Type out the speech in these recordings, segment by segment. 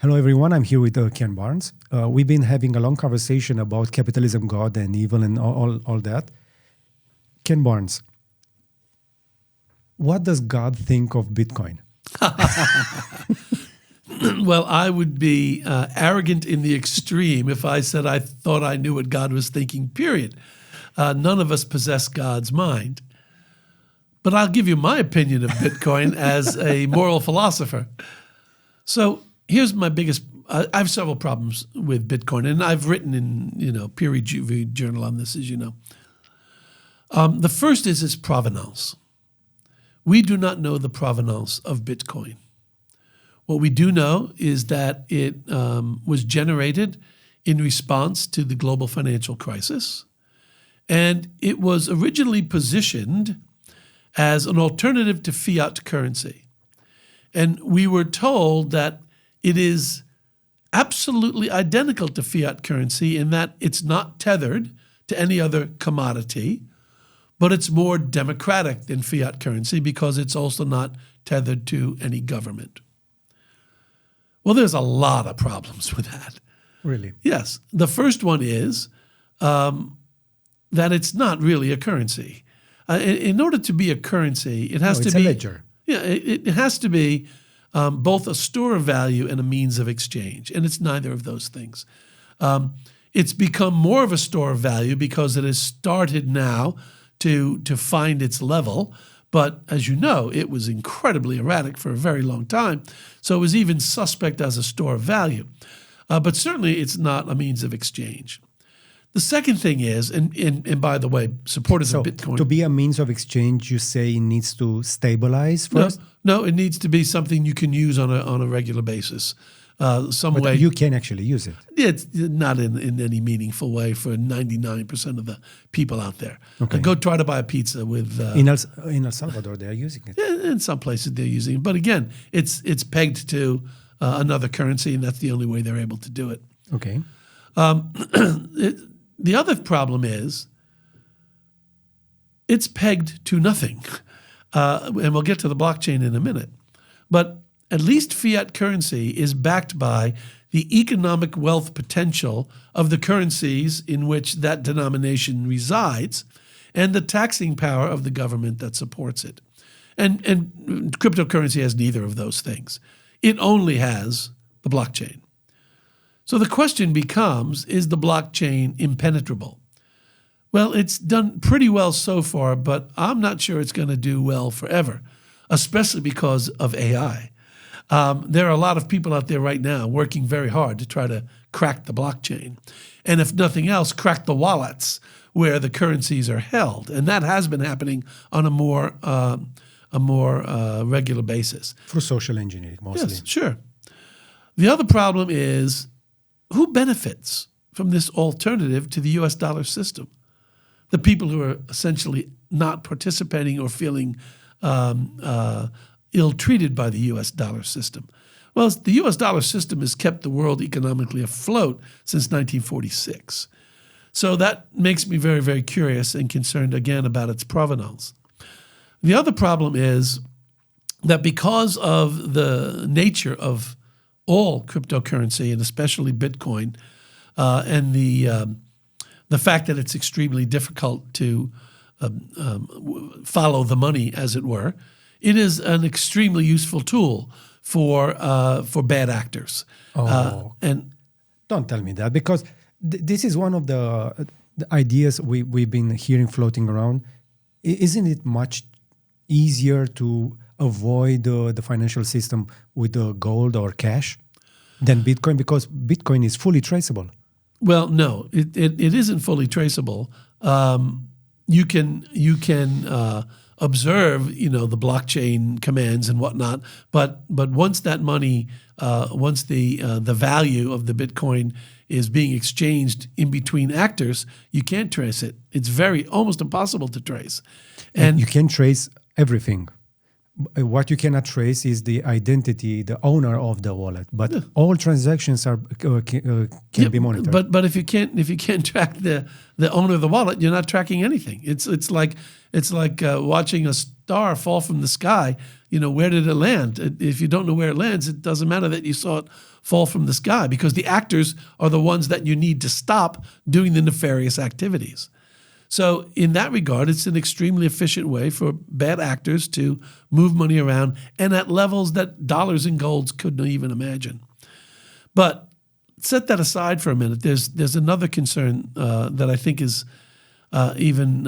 Hello, everyone. I'm here with Ken Barnes. We've been having a long conversation about capitalism, God, and evil, and all that. Ken Barnes, what does God think of Bitcoin? Well, I would be arrogant in the extreme if I said I thought I knew what God was thinking, period. None of us possess God's mind. But I'll give you my opinion of Bitcoin as a moral philosopher. So here's my biggest, I have several problems with Bitcoin, and I've written in, peer-reviewed journal on this, as you know. The first is its provenance. We do not know the provenance of Bitcoin. What we do know is that it was generated in response to the global financial crisis, and it was originally positioned as an alternative to fiat currency. And we were told that it is absolutely identical to fiat currency in that it's not tethered to any other commodity, but it's more democratic than fiat currency because it's also not tethered to any government. Well, there's a lot of problems with that. Really? Yes. The first one is that it's not really a currency. In order to be a currency, it has to be a ledger. Yeah, it has to be both a store of value and a means of exchange, and it's neither of those things. It's become more of a store of value because it has started now to find its level. But as you know, it was incredibly erratic for a very long time, so it was even suspect as a store of value. But certainly, it's not a means of exchange. The second thing is, and by the way, supporters of Bitcoin. To be a means of exchange, you say it needs to stabilize first? No, it needs to be something you can use on a regular basis. But you can actually use it. It's not in any meaningful way for 99% of the people out there. Okay. Go try to buy a pizza with... in El Salvador, they are using it. In some places they're using it. But again, it's pegged to another currency, and that's the only way they're able to do it. Okay. The other problem is it's pegged to nothing. And we'll get to the blockchain in a minute. But at least fiat currency is backed by the economic wealth potential of the currencies in which that denomination resides and the taxing power of the government that supports it. And cryptocurrency has neither of those things. It only has the blockchain. So the question becomes, is the blockchain impenetrable? Well, it's done pretty well so far, but I'm not sure it's going to do well forever, especially because of AI. There are a lot of people out there right now working very hard to try to crack the blockchain. And if nothing else, crack the wallets where the currencies are held. And that has been happening on a more regular basis. Through social engineering, mostly. Yes, sure. The other problem is, who benefits from this alternative to the U.S. dollar system? The people who are essentially not participating or feeling ill-treated by the U.S. dollar system. Well, the U.S. dollar system has kept the world economically afloat since 1946. So that makes me very, very curious and concerned again about its provenance. The other problem is that because of the nature of all cryptocurrency, and especially Bitcoin, and the fact that it's extremely difficult to follow the money, as it were, it is an extremely useful tool for bad actors. And don't tell me that, because this is one of the ideas we've been hearing floating around. Isn't it much easier to avoid the financial system with gold or cash than Bitcoin, because Bitcoin is fully traceable? Well, no, it isn't fully traceable. You can observe, the blockchain commands and whatnot, but once that money, once the value of the Bitcoin is being exchanged in between actors, you can't trace it. It's almost impossible to trace. And you can trace everything. What you cannot trace is the identity, the owner of the wallet. But all transactions can be monitored. But if you can't track the owner of the wallet, you're not tracking anything. It's like watching a star fall from the sky. where did it land? If you don't know where it lands, it doesn't matter that you saw it fall from the sky, because the actors are the ones that you need to stop doing the nefarious activities. So in that regard, it's an extremely efficient way for bad actors to move money around, and at levels that dollars and golds couldn't even imagine. But set that aside for a minute. There's another concern that I think is even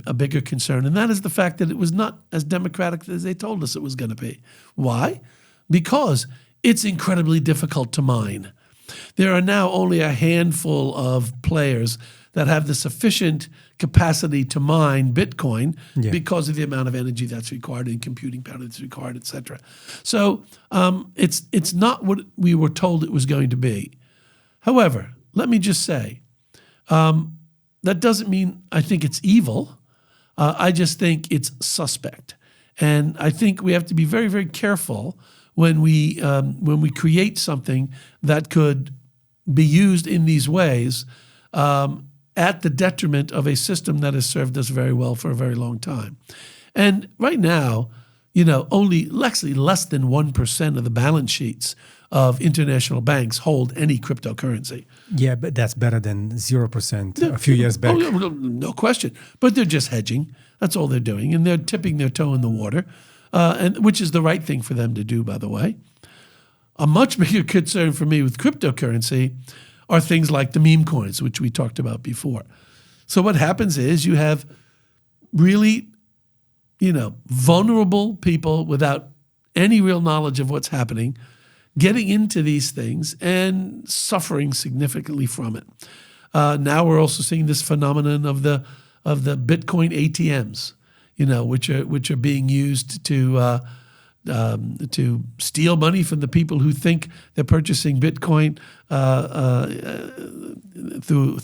a bigger concern, and that is the fact that it was not as democratic as they told us it was going to be. Why? Because it's incredibly difficult to mine. There are now only a handful of players that have the sufficient capacity to mine Bitcoin because of the amount of energy that's required and computing power that's required, et cetera. So it's not what we were told it was going to be. However, let me just say, that doesn't mean I think it's evil. I just think it's suspect. And I think we have to be very, very careful when we create something that could be used in these ways at the detriment of a system that has served us very well for a very long time. And right now, only actually less than 1% of the balance sheets of international banks hold any cryptocurrency. Yeah, but that's better than 0% a few years back. No question. But they're just hedging. That's all they're doing. And they're tipping their toe in the water, and which is the right thing for them to do, by the way. A much bigger concern for me with cryptocurrency are things like the meme coins, which we talked about before. So what happens is you have really, vulnerable people without any real knowledge of what's happening getting into these things and suffering significantly from it. Now we're also seeing this phenomenon of the Bitcoin ATMs, which are being used to steal money from the people who think they're purchasing Bitcoin through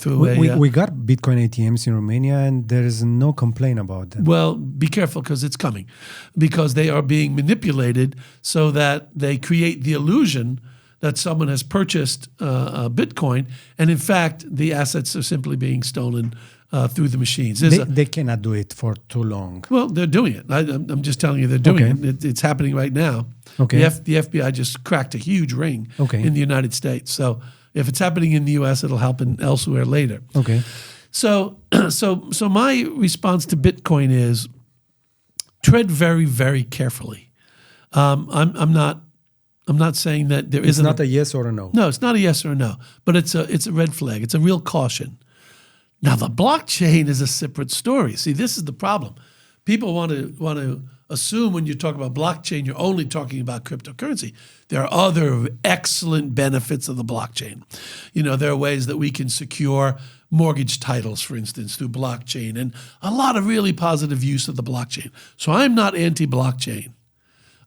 we got Bitcoin ATMs in Romania, and there is no complaint about that. Well, be careful, because it's coming, because they are being manipulated so that they create the illusion that someone has purchased Bitcoin, and in fact, the assets are simply being stolen through the machines. They cannot do it for too long. Well, they're doing it. I'm just telling you, they're doing it. It's happening right now. Okay. The FBI just cracked a huge ring Okay. in the United States. So if it's happening in the U.S., it'll happen elsewhere later. Okay. So my response to Bitcoin is tread very, very carefully. I'm not saying that there isn't. It's not a yes or a no. No, it's not a yes or a no, but it's a red flag. It's a real caution. Now, the blockchain is a separate story. See, this is the problem. People want to assume when you talk about blockchain, you're only talking about cryptocurrency. There are other excellent benefits of the blockchain. There are ways that we can secure mortgage titles, for instance, through blockchain, and a lot of really positive use of the blockchain. So I'm not anti-blockchain.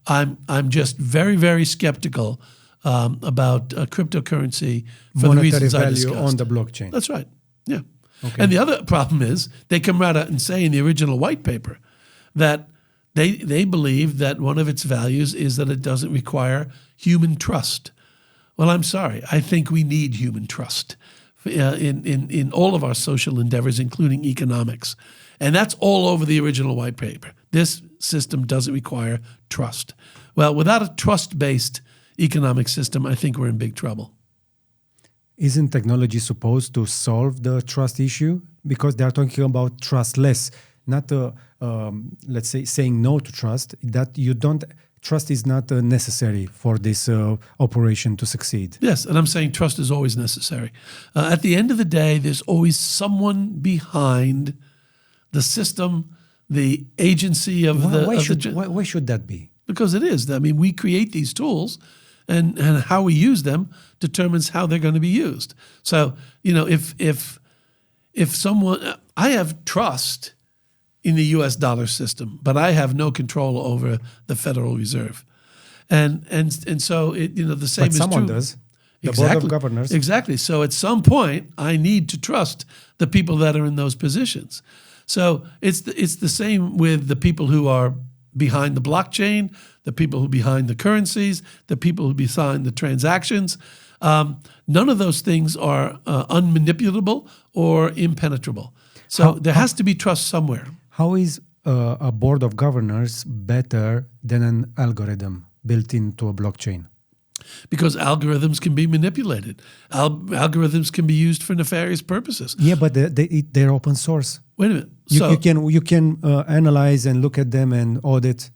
I'm just very, very skeptical about cryptocurrency for the reasons I discussed. Monetary value on the blockchain. That's right. Yeah. Okay. And the other problem is they come right out and say in the original white paper that they believe that one of its values is that it doesn't require human trust. Well, I'm sorry. I think we need human trust in all of our social endeavors, including economics. And that's all over the original white paper. This system doesn't require trust. Well, without a trust-based economic system, I think we're in big trouble. Isn't technology supposed to solve the trust issue? Because they are talking about trustless, not let's say saying no to trust. That you don't trust is not necessary for this operation to succeed. Yes, and I'm saying trust is always necessary. At the end of the day, there's always someone behind the system, the agency of why should that be? Because it is. I mean, we create these tools, and how we use them determines how they're going to be used. So, if someone, I have trust in the U.S. dollar system, but I have no control over the Federal Reserve, and so the same but is someone true. does. The Board of Governors. Exactly. So at some point, I need to trust the people that are in those positions. So it's the same with the people who are behind the blockchain, the people who are behind the currencies, the people who are behind the transactions. None of those things are unmanipulable or impenetrable. So there has to be trust somewhere. How is a board of governors better than an algorithm built into a blockchain? Because algorithms can be manipulated. Algorithms can be used for nefarious purposes. Yeah, but they're open source. Wait a minute. You can analyze and look at them and audit.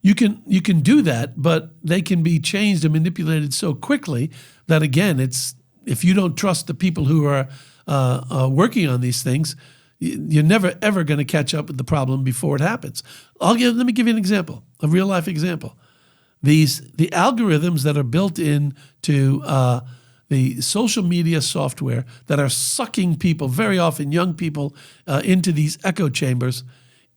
You can do that, but they can be changed and manipulated so quickly that, again, if you don't trust the people who are working on these things, you're never ever going to catch up with the problem before it happens. Let me give you an example, a real life example. The algorithms that are built into the social media software that are sucking people, very often young people, into these echo chambers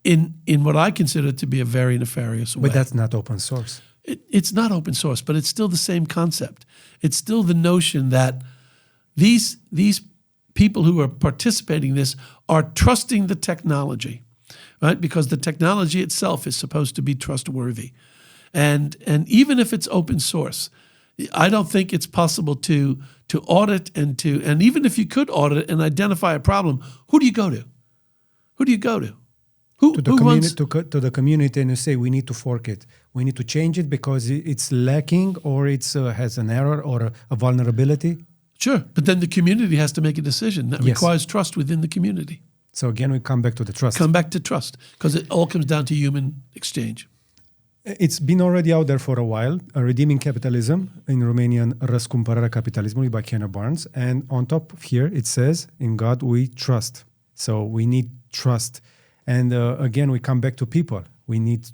in what I consider to be a very nefarious way. But that's not open source. It's not open source, but it's still the same concept. It's still the notion that these people who are participating in this are trusting the technology, right? Because the technology itself is supposed to be trustworthy. And even if it's open source, I don't think it's possible to audit and even if you could audit and identify a problem, who do you go to? Who do you go to? To the community, and you say we need to fork it. We need to change it because it's lacking or it has an error or a vulnerability. Sure, but then the community has to make a decision that requires trust within the community. So again, we come back to the trust. Come back to trust because it all comes down to human exchange. It's been already out there for a while, Redeeming Capitalism, in Romanian, Răscumpărarea Capitalismului by Kenneth Barnes. And on top of here, it says, in God we trust. So we need trust. And again, we come back to people. We need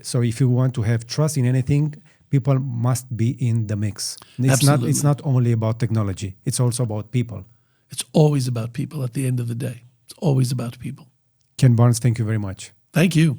so if you want to have trust in anything, people must be in the mix. It's not only about technology. It's also about people. It's always about people at the end of the day. It's always about people. Ken Barnes, thank you very much. Thank you.